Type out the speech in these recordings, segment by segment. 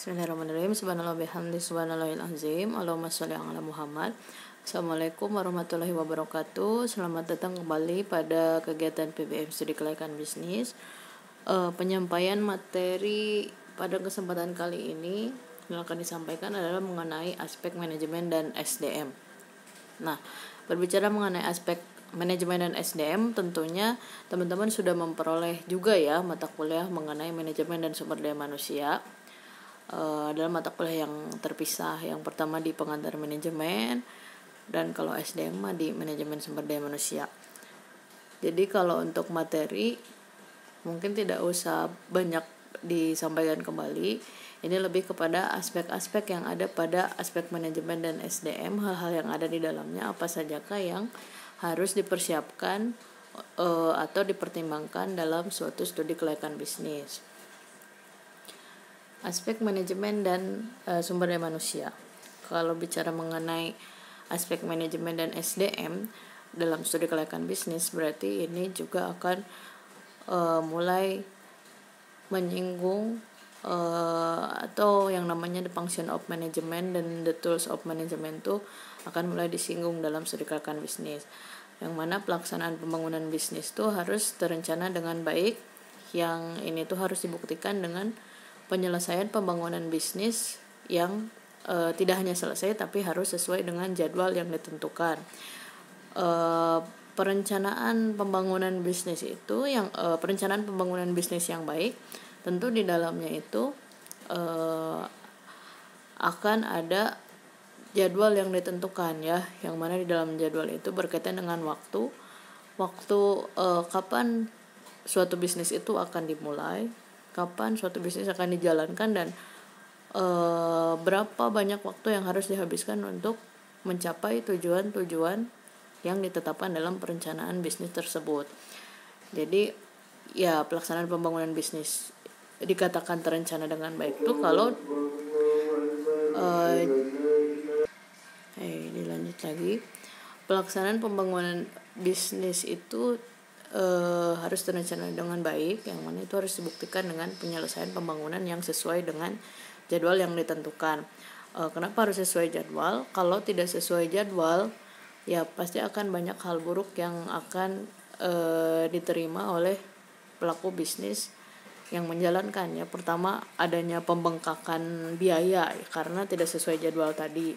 Bismillahirrahmanirrahim. Subhanallah bihamdi subhanallahil azim. Allahumma sholli ala Muhammad. Assalamualaikum warahmatullahi wabarakatuh. Selamat datang kembali pada kegiatan PBM Studi Kelayakan Bisnis. Penyampaian materi pada kesempatan kali ini yang akan disampaikan adalah mengenai aspek manajemen dan SDM. Nah, berbicara mengenai aspek manajemen dan SDM, tentunya teman-teman sudah memperoleh juga ya mata kuliah mengenai manajemen dan sumber daya manusia. Dalam mata kuliah yang terpisah, yang pertama di pengantar manajemen, dan kalau SDM di manajemen sumber daya manusia. Jadi kalau untuk materi mungkin tidak usah banyak disampaikan kembali. Ini lebih kepada aspek-aspek yang ada pada aspek manajemen dan SDM, hal-hal yang ada di dalamnya apa sajakah yang harus dipersiapkan atau dipertimbangkan dalam suatu studi kelayakan bisnis. Aspek manajemen dan sumber daya manusia. Kalau bicara mengenai aspek manajemen dan SDM dalam studi kelayakan bisnis, berarti ini juga akan mulai menyinggung atau yang namanya the function of management dan the tools of management itu akan mulai disinggung dalam studi kelayakan bisnis, yang mana pelaksanaan pembangunan bisnis itu harus terencana dengan baik. Yang ini tuh harus dibuktikan dengan penyelesaian pembangunan bisnis yang tidak hanya selesai tapi harus sesuai dengan jadwal yang ditentukan. Perencanaan pembangunan bisnis itu perencanaan pembangunan bisnis yang baik, tentu di dalamnya itu akan ada jadwal yang ditentukan ya, yang mana di dalam jadwal itu berkaitan dengan waktu kapan suatu bisnis itu akan dimulai, kapan suatu bisnis akan dijalankan, dan berapa banyak waktu yang harus dihabiskan untuk mencapai tujuan-tujuan yang ditetapkan dalam perencanaan bisnis tersebut. Jadi ya, pelaksanaan pembangunan bisnis dikatakan terencana dengan baik itu kalau dilanjut lagi, pelaksanaan pembangunan bisnis itu harus terencana dengan baik, yang mana itu harus dibuktikan dengan penyelesaian pembangunan yang sesuai dengan jadwal yang ditentukan. Kenapa harus sesuai jadwal? Kalau tidak sesuai jadwal, ya pasti akan banyak hal buruk yang akan diterima oleh pelaku bisnis yang menjalankan. Ya, pertama adanya pembengkakan biaya karena tidak sesuai jadwal tadi.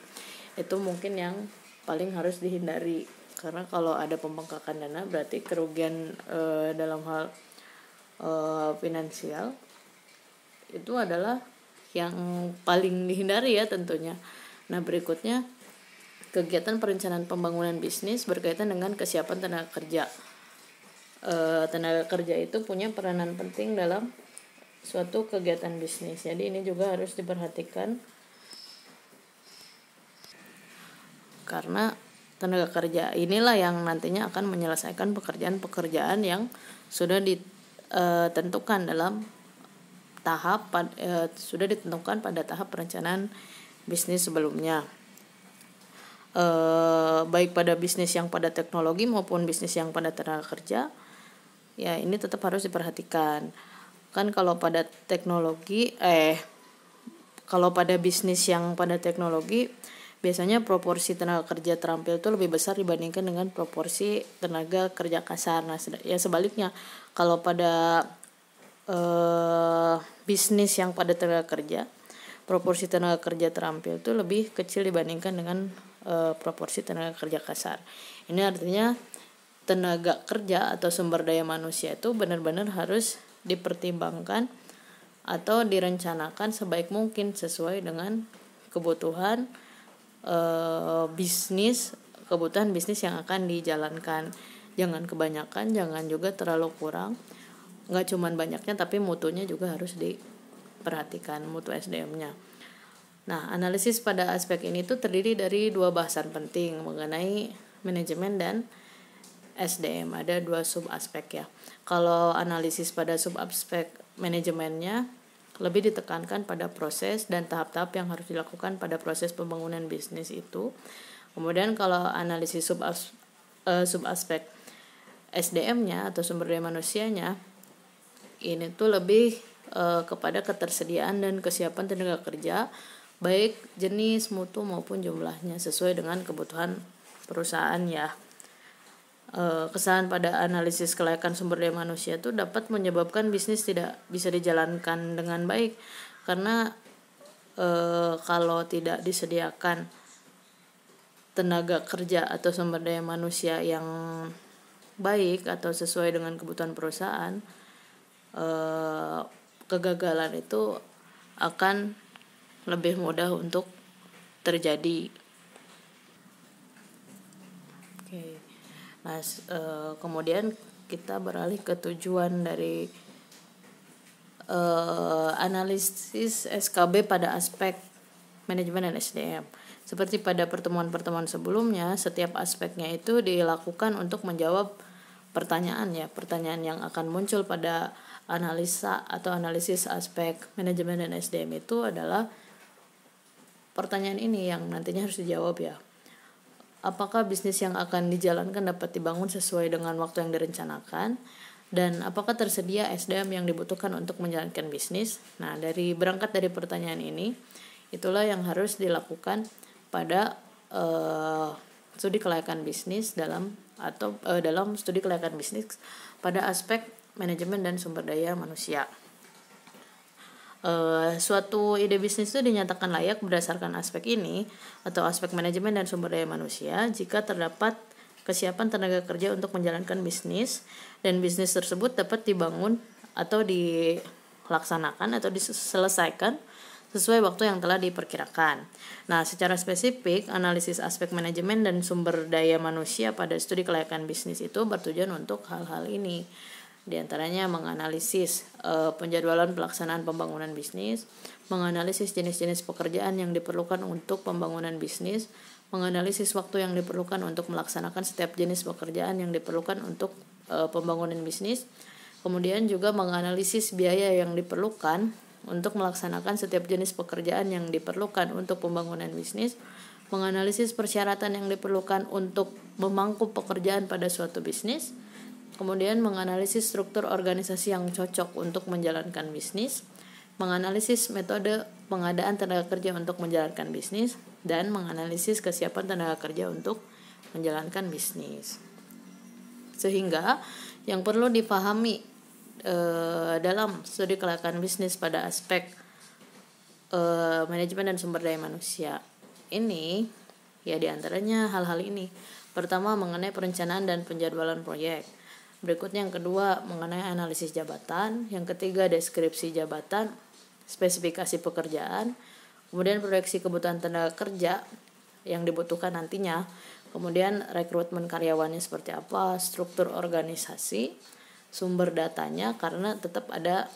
Itu mungkin yang paling harus dihindari, karena kalau ada pembengkakan dana berarti kerugian dalam hal finansial itu adalah yang paling dihindari ya tentunya. Nah, berikutnya kegiatan perencanaan pembangunan bisnis berkaitan dengan kesiapan tenaga kerja. Tenaga kerja itu punya peranan penting dalam suatu kegiatan bisnis. Jadi ini juga harus diperhatikan, karena tenaga kerja inilah yang nantinya akan menyelesaikan pekerjaan-pekerjaan yang sudah ditentukan dalam sudah ditentukan pada tahap perencanaan bisnis sebelumnya. Baik pada bisnis yang pada teknologi maupun bisnis yang pada tenaga kerja, ya ini tetap harus diperhatikan. Kan kalau pada bisnis yang pada teknologi, biasanya proporsi tenaga kerja terampil itu lebih besar dibandingkan dengan proporsi tenaga kerja kasar. Nah, ya sebaliknya, kalau pada bisnis yang pada tenaga kerja, proporsi tenaga kerja terampil itu lebih kecil dibandingkan dengan proporsi tenaga kerja kasar. Ini artinya tenaga kerja atau sumber daya manusia itu benar-benar harus dipertimbangkan atau direncanakan sebaik mungkin sesuai dengan kebutuhan kebutuhan bisnis yang akan dijalankan. Jangan kebanyakan, jangan juga terlalu kurang. Nggak cuman banyaknya, tapi mutunya juga harus diperhatikan, mutu SDM-nya. Nah, analisis pada aspek ini tuh terdiri dari dua bahasan penting mengenai manajemen dan SDM. Ada dua sub aspek ya. Kalau analisis pada sub aspek manajemennya lebih ditekankan pada proses dan tahap-tahap yang harus dilakukan pada proses pembangunan bisnis itu. Kemudian kalau analisis sub aspek SDM-nya atau sumber daya manusianya, ini tuh lebih kepada ketersediaan dan kesiapan tenaga kerja, baik jenis, mutu maupun jumlahnya sesuai dengan kebutuhan perusahaan ya. Kesalahan pada analisis kelayakan sumber daya manusia itu dapat menyebabkan bisnis tidak bisa dijalankan dengan baik karena kalau tidak disediakan tenaga kerja atau sumber daya manusia yang baik atau sesuai dengan kebutuhan perusahaan, kegagalan itu akan lebih mudah untuk terjadi. Oke. Nah, kemudian kita beralih ke tujuan dari analisis SKB pada aspek manajemen dan SDM. Seperti pada pertemuan-pertemuan sebelumnya, setiap aspeknya itu dilakukan untuk menjawab pertanyaan yang akan muncul pada analisa atau analisis aspek manajemen dan SDM itu adalah pertanyaan ini yang nantinya harus dijawab ya. Apakah bisnis yang akan dijalankan dapat dibangun sesuai dengan waktu yang direncanakan? Dan apakah tersedia SDM yang dibutuhkan untuk menjalankan bisnis? Nah, berangkat dari pertanyaan ini, itulah yang harus dilakukan pada studi kelayakan bisnis dalam studi kelayakan bisnis pada aspek manajemen dan sumber daya manusia. Suatu ide bisnis itu dinyatakan layak berdasarkan aspek ini atau aspek manajemen dan sumber daya manusia jika terdapat kesiapan tenaga kerja untuk menjalankan bisnis dan bisnis tersebut dapat dibangun atau dilaksanakan atau diselesaikan sesuai waktu yang telah diperkirakan. Nah, secara spesifik, analisis aspek manajemen dan sumber daya manusia pada studi kelayakan bisnis itu bertujuan untuk hal-hal ini. Di antaranya menganalisis penjadwalan pelaksanaan pembangunan bisnis, menganalisis jenis-jenis pekerjaan yang diperlukan untuk pembangunan bisnis, menganalisis waktu yang diperlukan untuk melaksanakan setiap jenis pekerjaan yang diperlukan untuk pembangunan bisnis, kemudian juga menganalisis biaya yang diperlukan untuk melaksanakan setiap jenis pekerjaan yang diperlukan untuk pembangunan bisnis, menganalisis persyaratan yang diperlukan untuk memangku pekerjaan pada suatu bisnis, kemudian menganalisis struktur organisasi yang cocok untuk menjalankan bisnis, menganalisis metode pengadaan tenaga kerja untuk menjalankan bisnis, dan menganalisis kesiapan tenaga kerja untuk menjalankan bisnis. Sehingga yang perlu dipahami dalam studi kelayakan bisnis pada aspek manajemen dan sumber daya manusia ini ya diantaranya hal-hal ini. Pertama, mengenai perencanaan dan penjadwalan proyek. Berikutnya yang kedua, mengenai analisis jabatan. Yang ketiga, deskripsi jabatan, spesifikasi pekerjaan, kemudian proyeksi kebutuhan tenaga kerja yang dibutuhkan nantinya, kemudian rekrutmen karyawannya seperti apa, struktur organisasi, sumber datanya karena tetap ada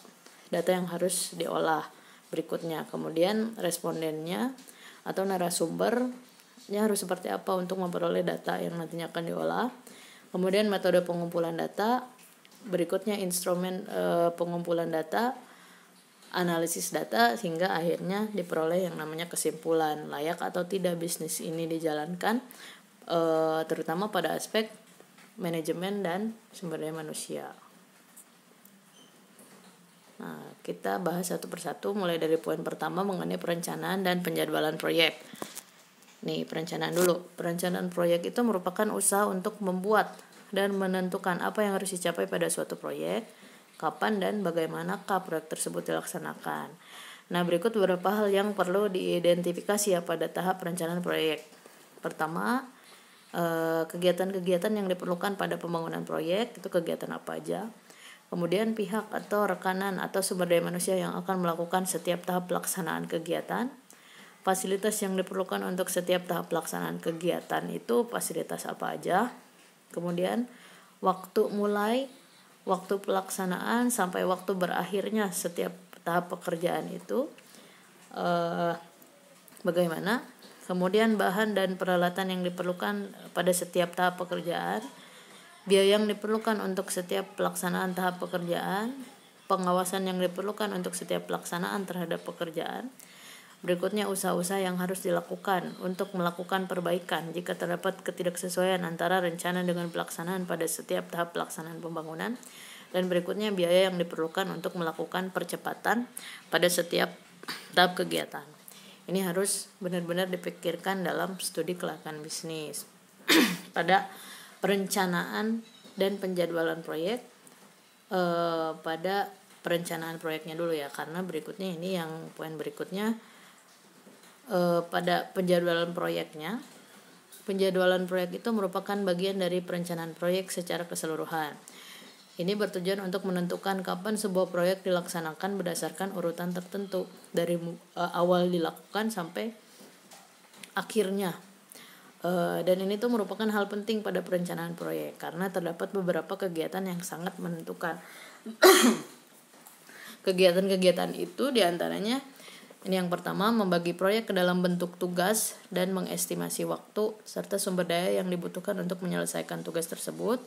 data yang harus diolah. Berikutnya, kemudian respondennya atau narasumbernya harus seperti apa untuk memperoleh data yang nantinya akan diolah. Kemudian metode pengumpulan data, berikutnya instrumen pengumpulan data, analisis data sehingga akhirnya diperoleh yang namanya kesimpulan layak atau tidak bisnis ini dijalankan, terutama pada aspek manajemen dan sumber daya manusia. Nah, kita bahas satu persatu mulai dari poin pertama mengenai perencanaan dan penjadwalan proyek. Nih, perencanaan dulu. Perencanaan proyek itu merupakan usaha untuk membuat dan menentukan apa yang harus dicapai pada suatu proyek, kapan dan bagaimanakah proyek tersebut dilaksanakan. Nah, berikut beberapa hal yang perlu diidentifikasi ya pada tahap perencanaan proyek. Pertama, kegiatan-kegiatan yang diperlukan pada pembangunan proyek, itu kegiatan apa aja. Kemudian pihak atau rekanan atau sumber daya manusia yang akan melakukan setiap tahap pelaksanaan kegiatan. Fasilitas yang diperlukan untuk setiap tahap pelaksanaan kegiatan itu fasilitas apa aja. Kemudian waktu mulai, waktu pelaksanaan sampai waktu berakhirnya setiap tahap pekerjaan itu bagaimana. Kemudian bahan dan peralatan yang diperlukan pada setiap tahap pekerjaan, biaya yang diperlukan untuk setiap pelaksanaan tahap pekerjaan, pengawasan yang diperlukan untuk setiap pelaksanaan terhadap pekerjaan. Berikutnya usaha-usaha yang harus dilakukan untuk melakukan perbaikan jika terdapat ketidaksesuaian antara rencana dengan pelaksanaan pada setiap tahap pelaksanaan pembangunan. Dan berikutnya biaya yang diperlukan untuk melakukan percepatan pada setiap tahap kegiatan. Ini harus benar-benar dipikirkan dalam studi kelayakan bisnis. Pada perencanaan dan penjadwalan proyek, pada perencanaan proyeknya dulu ya, karena berikutnya ini yang poin berikutnya, pada penjadwalan proyeknya. Penjadwalan proyek itu merupakan bagian dari perencanaan proyek secara keseluruhan. Ini bertujuan untuk menentukan kapan sebuah proyek dilaksanakan berdasarkan urutan tertentu dari awal dilakukan sampai akhirnya. Dan ini tuh merupakan hal penting pada perencanaan proyek karena terdapat beberapa kegiatan yang sangat menentukan. Kegiatan-kegiatan itu diantaranya ini yang pertama, membagi proyek ke dalam bentuk tugas dan mengestimasi waktu serta sumber daya yang dibutuhkan untuk menyelesaikan tugas tersebut.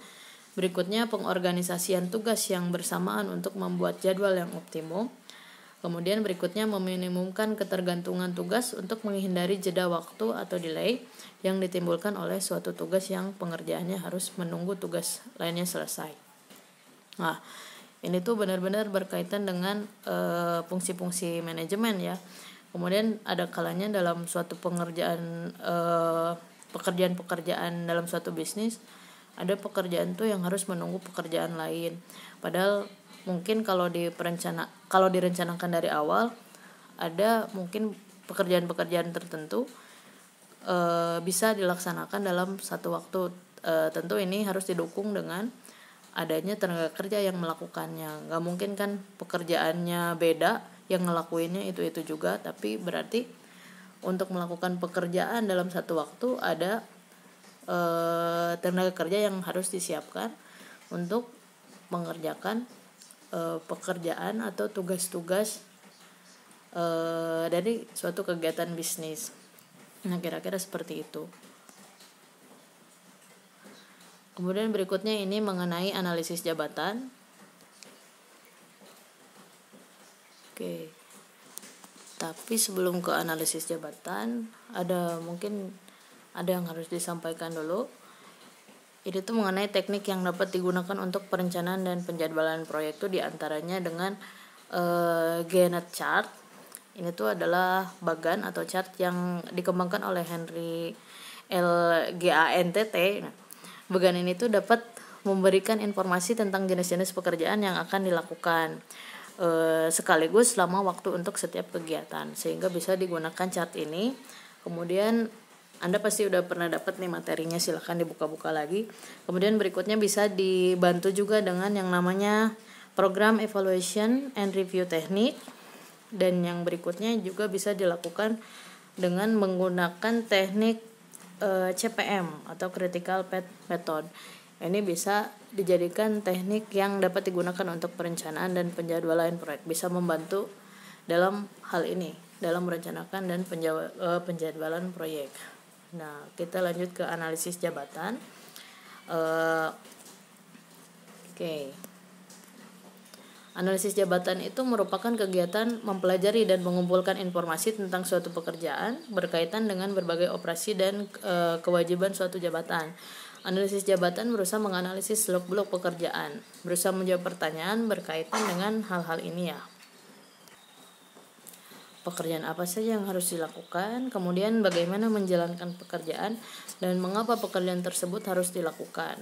Berikutnya, pengorganisasian tugas yang bersamaan untuk membuat jadwal yang optimum. Kemudian berikutnya, meminimumkan ketergantungan tugas untuk menghindari jeda waktu atau delay yang ditimbulkan oleh suatu tugas yang pengerjaannya harus menunggu tugas lainnya selesai. Nah, ini tuh benar-benar berkaitan dengan fungsi-fungsi manajemen ya. Kemudian ada kalanya dalam suatu pekerjaan dalam suatu bisnis, ada pekerjaan tuh yang harus menunggu pekerjaan lain. Padahal mungkin kalau direncanakan dari awal, ada mungkin pekerjaan-pekerjaan tertentu bisa dilaksanakan dalam satu waktu. Tentu ini harus didukung dengan adanya tenaga kerja yang melakukannya. Gak mungkin kan pekerjaannya beda, yang ngelakuinnya itu juga, tapi berarti untuk melakukan pekerjaan dalam satu waktu ada tenaga kerja yang harus disiapkan untuk mengerjakan pekerjaan atau tugas-tugas dari suatu kegiatan bisnis. Nah, kira-kira seperti itu. Kemudian berikutnya ini mengenai analisis jabatan. Oke. Tapi sebelum ke analisis jabatan, ada yang harus disampaikan dulu. Ini tuh mengenai teknik yang dapat digunakan untuk perencanaan dan penjadwalan proyek itu diantaranya dengan Gantt chart. Ini tuh adalah bagan atau chart yang dikembangkan oleh Henry L. Gantt. Nah, bagan ini tuh dapat memberikan informasi tentang jenis-jenis pekerjaan yang akan dilakukan sekaligus selama waktu untuk setiap kegiatan, sehingga bisa digunakan chart ini. Kemudian Anda pasti udah pernah dapat nih materinya, silahkan dibuka-buka lagi. Kemudian berikutnya bisa dibantu juga dengan yang namanya program evaluation and review teknik. Dan yang berikutnya juga bisa dilakukan dengan menggunakan teknik CPM atau critical path method. Ini bisa dijadikan teknik yang dapat digunakan untuk perencanaan dan penjadwalan proyek. Bisa membantu dalam hal ini, dalam merencanakan dan penjadwalan proyek. Nah, kita lanjut ke analisis jabatan. Analisis jabatan itu merupakan kegiatan mempelajari dan mengumpulkan informasi tentang suatu pekerjaan berkaitan dengan berbagai operasi dan kewajiban suatu jabatan. Analisis jabatan berusaha menganalisis seluk-beluk pekerjaan, berusaha menjawab pertanyaan berkaitan dengan hal-hal ini ya. Pekerjaan apa saja yang harus dilakukan, kemudian bagaimana menjalankan pekerjaan, dan mengapa pekerjaan tersebut harus dilakukan.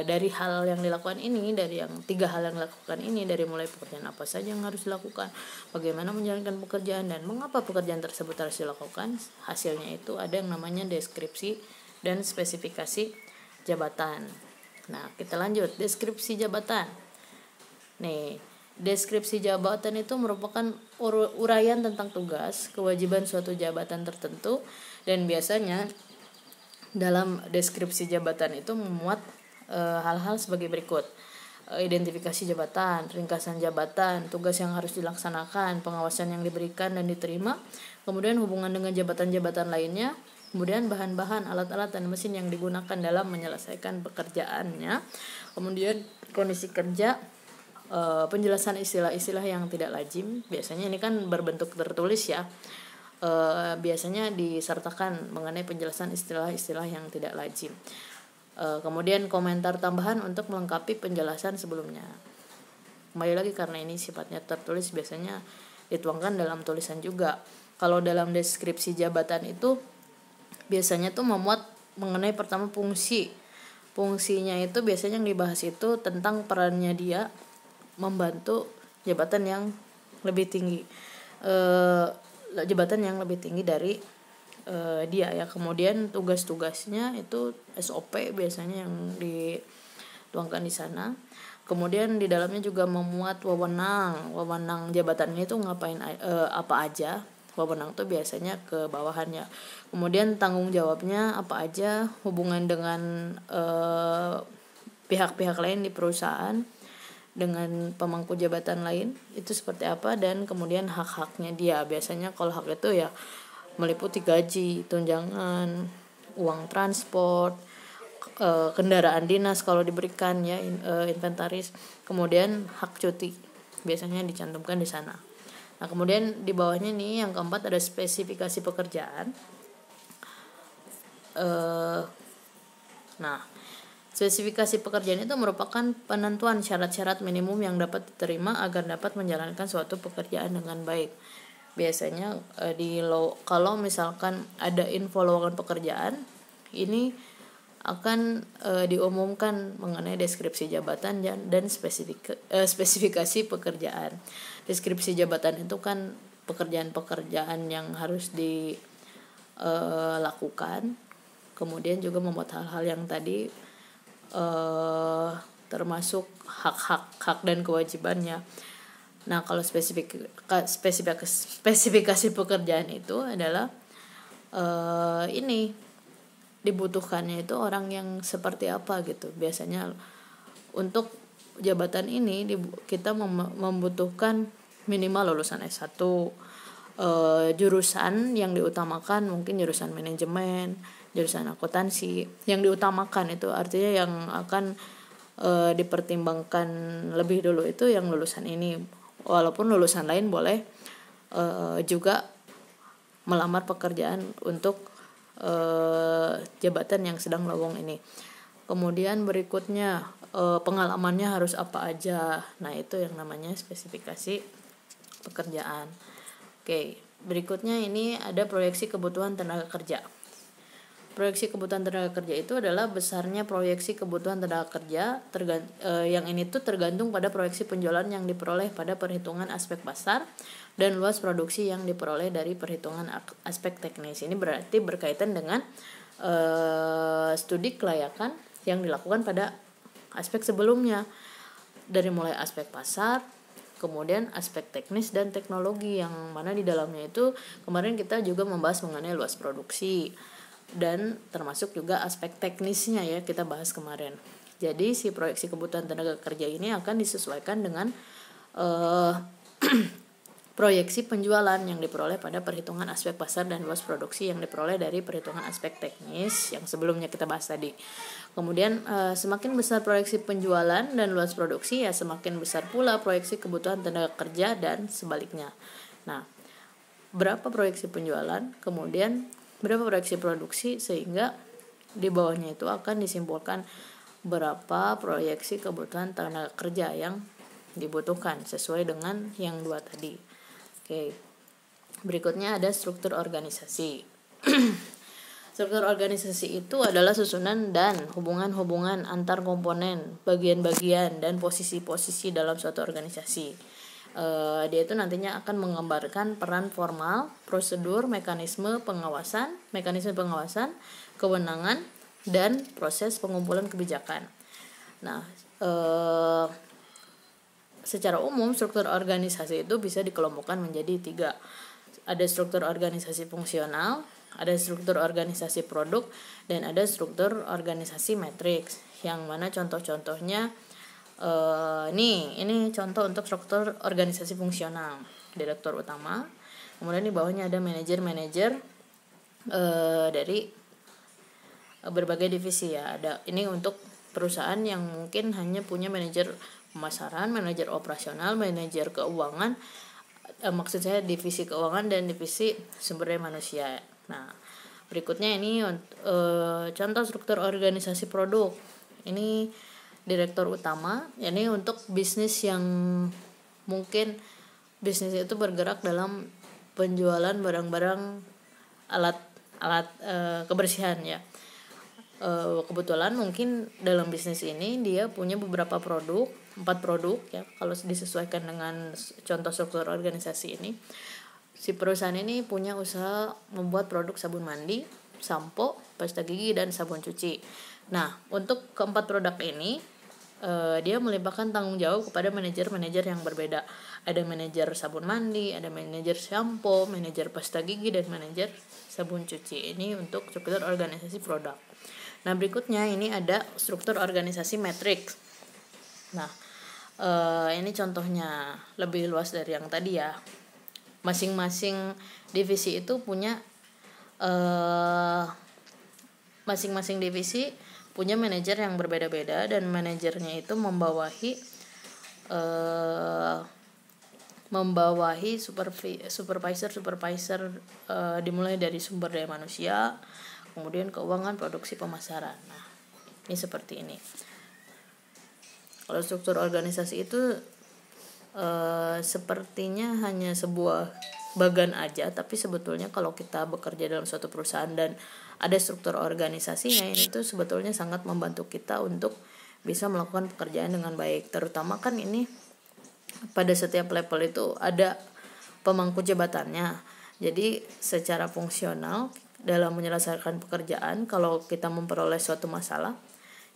Dari hal yang dilakukan ini, dari yang 3 hal yang dilakukan ini, dari mulai pekerjaan apa saja yang harus dilakukan, bagaimana menjalankan pekerjaan, dan mengapa pekerjaan tersebut harus dilakukan, hasilnya itu ada yang namanya deskripsi dan spesifikasi jabatan. Nah, kita lanjut, deskripsi jabatan. Nih, deskripsi jabatan itu merupakan uraian tentang tugas, kewajiban suatu jabatan tertentu, dan biasanya dalam deskripsi jabatan itu memuat hal-hal sebagai berikut: identifikasi jabatan, ringkasan jabatan, tugas yang harus dilaksanakan, pengawasan yang diberikan dan diterima, kemudian hubungan dengan jabatan-jabatan lainnya, kemudian bahan-bahan, alat-alat dan mesin yang digunakan dalam menyelesaikan pekerjaannya, kemudian kondisi kerja, penjelasan istilah-istilah yang tidak lazim. Biasanya ini kan berbentuk tertulis ya. Biasanya disertakan mengenai penjelasan istilah-istilah yang tidak lazim. Kemudian komentar tambahan untuk melengkapi penjelasan sebelumnya. Kembali lagi karena ini sifatnya tertulis, biasanya dituangkan dalam tulisan juga. Kalau dalam deskripsi jabatan itu biasanya tuh memuat mengenai pertama fungsinya itu biasanya yang dibahas itu tentang perannya dia membantu jabatan yang lebih tinggi, dari dia ya. Kemudian tugas-tugasnya itu SOP biasanya yang dituangkan di sana. Kemudian di dalamnya juga memuat wewenang jabatannya itu ngapain, apa aja. Wewenang itu biasanya ke bawahannya. Kemudian tanggung jawabnya apa aja, hubungan dengan pihak-pihak lain di perusahaan, dengan pemangku jabatan lain itu seperti apa, dan kemudian hak-haknya dia. Biasanya kalau hak itu ya meliputi gaji, tunjangan, uang transport, kendaraan dinas kalau diberikan ya, inventaris, kemudian hak cuti biasanya dicantumkan di sana. Nah, kemudian di bawahnya nih yang keempat ada spesifikasi pekerjaan. Nah, spesifikasi pekerjaan itu merupakan penentuan syarat-syarat minimum yang dapat diterima agar dapat menjalankan suatu pekerjaan dengan baik. Biasanya kalau misalkan ada info lowongan pekerjaan, ini akan diumumkan mengenai deskripsi jabatan dan spesifikasi pekerjaan. Deskripsi jabatan itu kan pekerjaan-pekerjaan yang harus dilakukan, kemudian juga memuat hal-hal yang tadi, termasuk hak dan kewajibannya. Nah, kalau spesifikasi pekerjaan itu adalah ini dibutuhkannya itu orang yang seperti apa gitu. Biasanya untuk jabatan ini kita membutuhkan minimal lulusan S1, jurusan yang diutamakan mungkin jurusan manajemen, jurusan akuntansi. Yang diutamakan itu artinya yang akan dipertimbangkan lebih dulu itu yang lulusan ini. Walaupun lulusan lain boleh juga melamar pekerjaan untuk jabatan yang sedang lowong ini. Kemudian berikutnya pengalamannya harus apa aja. Nah, itu yang namanya spesifikasi pekerjaan. Oke, berikutnya ini ada proyeksi kebutuhan tenaga kerja. Proyeksi kebutuhan tenaga kerja itu adalah besarnya proyeksi kebutuhan tenaga kerja yang ini tuh tergantung pada proyeksi penjualan yang diperoleh pada perhitungan aspek pasar dan luas produksi yang diperoleh dari perhitungan aspek teknis. Ini berarti berkaitan dengan studi kelayakan yang dilakukan pada aspek sebelumnya, dari mulai aspek pasar, kemudian aspek teknis dan teknologi, yang mana di dalamnya itu kemarin kita juga membahas mengenai luas produksi dan termasuk juga aspek teknisnya ya, kita bahas kemarin. Jadi si proyeksi kebutuhan tenaga kerja ini akan disesuaikan dengan proyeksi penjualan yang diperoleh pada perhitungan aspek pasar dan luas produksi yang diperoleh dari perhitungan aspek teknis yang sebelumnya kita bahas tadi. Kemudian semakin besar proyeksi penjualan dan luas produksi, ya semakin besar pula proyeksi kebutuhan tenaga kerja dan sebaliknya. Nah, berapa proyeksi penjualan, kemudian berapa proyeksi produksi, sehingga di bawahnya itu akan disimpulkan berapa proyeksi kebutuhan tenaga kerja yang dibutuhkan sesuai dengan yang dua tadi. Oke. Berikutnya ada struktur organisasi. Struktur organisasi itu adalah susunan dan hubungan-hubungan antar komponen, bagian-bagian, dan posisi-posisi dalam suatu organisasi. Dia itu nantinya akan menggambarkan peran formal, prosedur, mekanisme pengawasan, kewenangan, dan proses pengumpulan kebijakan. Nah, secara umum struktur organisasi itu bisa dikelompokkan menjadi 3. Ada struktur organisasi fungsional, ada struktur organisasi produk, dan ada struktur organisasi matriks. Yang mana contoh-contohnya ini contoh untuk struktur organisasi fungsional. Direktur utama, kemudian di bawahnya ada manajer-manajer dari berbagai divisi ya. Ada ini untuk perusahaan yang mungkin hanya punya manajer pemasaran, manajer operasional, manajer keuangan, maksud saya divisi keuangan dan divisi sumber daya manusia. Nah, Berikutnya ini contoh struktur organisasi produk. Ini direktur utama. Ini untuk bisnis yang mungkin bisnis itu bergerak dalam penjualan barang-barang alat kebersihan ya. Kebetulan mungkin dalam bisnis ini dia punya beberapa produk, 4 produk ya, kalau disesuaikan dengan contoh struktur organisasi ini. Si perusahaan ini punya usaha membuat produk sabun mandi, sampo, pasta gigi, dan sabun cuci. Nah, untuk keempat produk ini dia melimpahkan tanggung jawab kepada manajer-manajer yang berbeda. Ada manajer sabun mandi, ada manajer sampo, manajer pasta gigi, dan manajer sabun cuci. Ini untuk struktur organisasi produk. Nah, berikutnya ini ada struktur organisasi matriks. Nah, ini contohnya lebih luas dari yang tadi ya. Masing-masing divisi itu punya masing-masing divisi punya manajer yang berbeda-beda, dan manajernya itu membawahi supervisor dimulai dari sumber daya manusia, kemudian keuangan, produksi, pemasaran. Nah, ini seperti ini. Kalau struktur organisasi itu sepertinya hanya sebuah bagan aja, tapi sebetulnya kalau kita bekerja dalam suatu perusahaan dan ada struktur organisasinya, ini tuh sebetulnya sangat membantu kita untuk bisa melakukan pekerjaan dengan baik. Terutama kan ini pada setiap level itu ada pemangku jabatannya. Jadi secara fungsional dalam menyelesaikan pekerjaan, kalau kita memperoleh suatu masalah,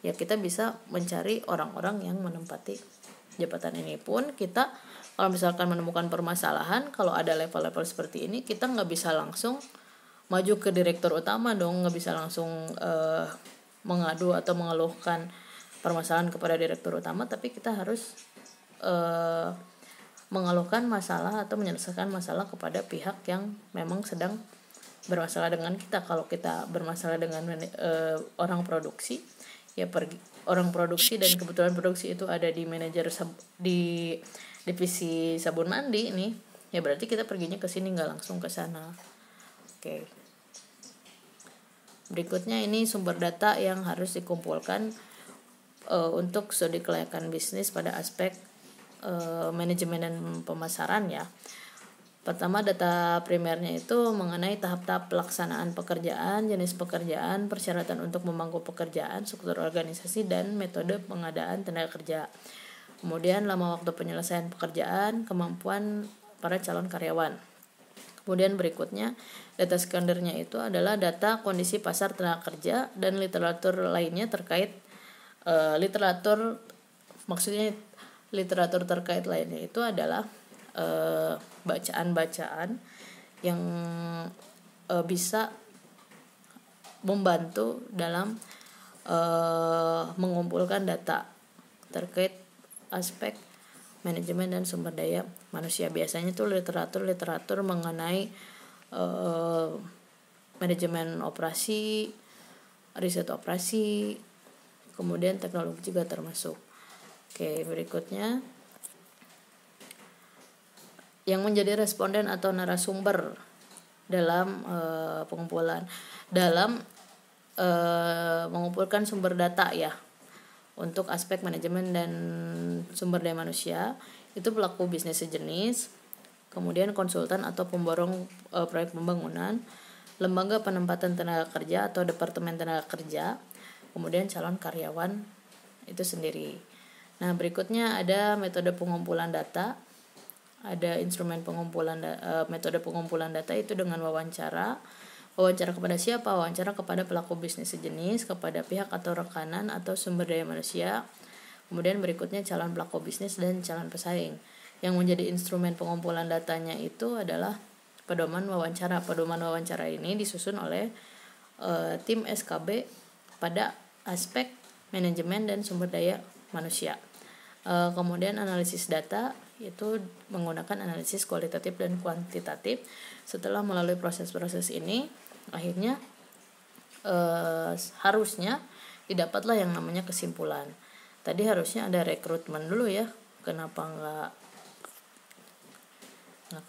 ya kita bisa mencari orang-orang yang menempati jabatan ini. Pun kita kalau misalkan menemukan permasalahan, kalau ada level-level seperti ini, kita nggak bisa langsung maju ke direktur utama dong, nggak bisa langsung mengadu atau mengeluhkan permasalahan kepada direktur utama, tapi kita harus mengeluhkan masalah atau menyelesaikan masalah kepada pihak yang memang sedang bermasalah dengan kita. Kalau kita bermasalah dengan orang produksi, ya pergi orang produksi, dan kebetulan produksi itu ada di manajer di divisi sabun mandi ini, ya berarti kita perginya ke sini, nggak langsung ke sana. Oke. Berikutnya ini sumber data yang harus dikumpulkan untuk studi kelayakan bisnis pada aspek manajemen dan pemasaran ya. Pertama, data primernya itu mengenai tahap-tahap pelaksanaan pekerjaan, jenis pekerjaan, persyaratan untuk memangku pekerjaan, struktur organisasi, dan metode pengadaan tenaga kerja. Kemudian lama waktu penyelesaian pekerjaan, kemampuan para calon karyawan. Kemudian berikutnya, data sekundernya itu adalah data kondisi pasar tenaga kerja dan literatur lainnya terkait literatur terkait lainnya itu adalah bacaan-bacaan yang bisa membantu dalam mengumpulkan data terkait aspek manajemen dan sumber daya manusia. Biasanya tuh literatur mengenai manajemen operasi, riset operasi, kemudian teknologi juga termasuk. Oke, berikutnya yang menjadi responden atau narasumber dalam mengumpulkan sumber data ya untuk aspek manajemen dan sumber daya manusia itu pelaku bisnis sejenis, kemudian konsultan atau pemborong proyek pembangunan, lembaga penempatan tenaga kerja atau departemen tenaga kerja, kemudian calon karyawan itu sendiri. Nah, berikutnya ada metode pengumpulan data. Ada instrumen pengumpulan metode pengumpulan data itu dengan wawancara kepada siapa? Wawancara kepada pelaku bisnis sejenis, kepada pihak atau rekanan atau sumber daya manusia. Kemudian berikutnya calon pelaku bisnis dan calon pesaing. Yang menjadi instrumen pengumpulan datanya itu adalah pedoman wawancara. Pedoman wawancara ini disusun oleh tim SKB pada aspek manajemen dan sumber daya manusia. Kemudian analisis data itu menggunakan analisis kualitatif dan kuantitatif. Setelah melalui proses-proses ini, akhirnya harusnya didapatlah yang namanya kesimpulan. Tadi harusnya ada rekrutmen dulu ya, kenapa nggak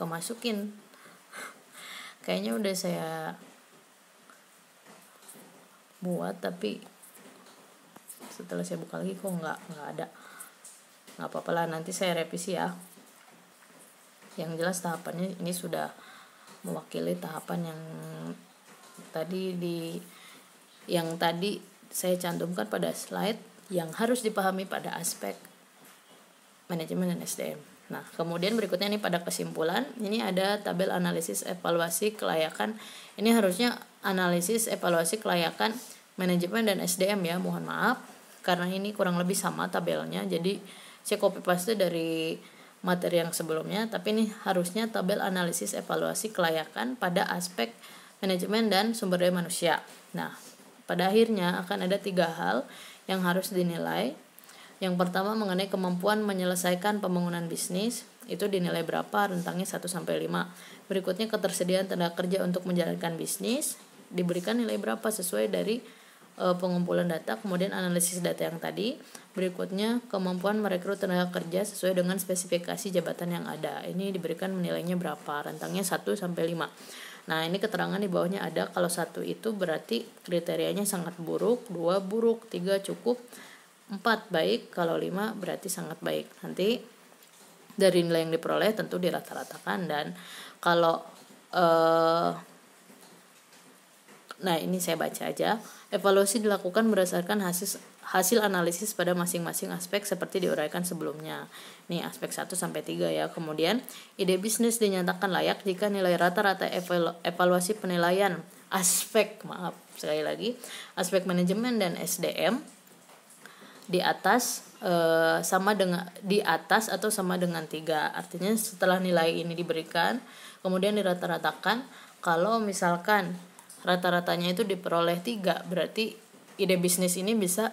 kemasukin? Kayaknya udah saya buat, tapi setelah saya buka lagi kok nggak ada. Nggak apa-apa lah, nanti saya revisi ya. Yang jelas tahapannya ini sudah mewakili tahapan yang tadi saya cantumkan pada slide yang harus dipahami pada aspek manajemen dan SDM. Nah, kemudian berikutnya nih pada kesimpulan, ini ada tabel analisis evaluasi kelayakan. Ini harusnya analisis evaluasi kelayakan manajemen dan SDM ya, mohon maaf. Karena ini kurang lebih sama tabelnya, jadi saya copy paste dari materi yang sebelumnya, tapi ini harusnya tabel analisis evaluasi kelayakan pada aspek manajemen dan sumber daya manusia. Nah, pada akhirnya akan ada 3 hal yang harus dinilai. Yang pertama mengenai kemampuan menyelesaikan pembangunan bisnis, itu dinilai berapa, rentangnya 1-5. Berikutnya ketersediaan tenaga kerja untuk menjalankan bisnis, diberikan nilai berapa sesuai dari pengumpulan data, kemudian analisis data yang tadi. Berikutnya kemampuan merekrut tenaga kerja sesuai dengan spesifikasi jabatan yang ada. Ini diberikan nilainya berapa, rentangnya 1-5. Nah, ini keterangan di bawahnya ada. Kalau 1 itu berarti kriterianya sangat buruk, 2 buruk, 3 cukup, 4 baik, kalau 5 berarti sangat baik. Nanti dari nilai yang diperoleh tentu dirata-ratakan, dan kalau nah ini saya baca aja. Evaluasi dilakukan berdasarkan hasil analisis pada masing-masing aspek seperti diuraikan sebelumnya. Nih aspek 1-3 ya. Kemudian ide bisnis dinyatakan layak jika nilai rata-rata evaluasi penilaian aspek manajemen dan SDM di atas atau sama dengan 3. Artinya setelah nilai ini diberikan, kemudian dirata-ratakan, kalau misalkan rata-ratanya itu diperoleh 3, berarti ide bisnis ini bisa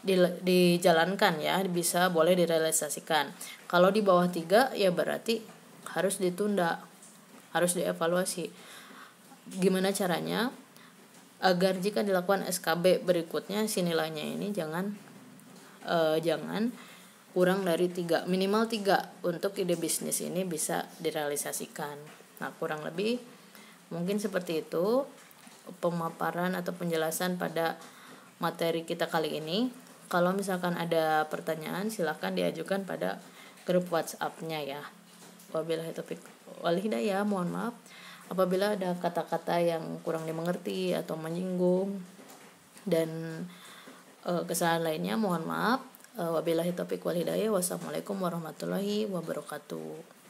dijalankan ya, boleh direalisasikan. Kalau di bawah 3 ya berarti harus ditunda, harus dievaluasi. Gimana caranya? Agar jika dilakukan SKB berikutnya si nilainya ini jangan kurang dari 3, minimal 3 untuk ide bisnis ini bisa direalisasikan. Nah, kurang lebih mungkin seperti itu pemaparan atau penjelasan pada materi kita kali ini. Kalau misalkan ada pertanyaan silahkan diajukan pada grup WhatsApp-nya ya. Wabillahi taufiq wal hidayah, mohon maaf apabila ada kata-kata yang kurang dimengerti atau menyinggung dan kesalahan lainnya, mohon maaf. Wabillahi taufiq wal hidayah. Wassalamualaikum warahmatullahi wabarakatuh.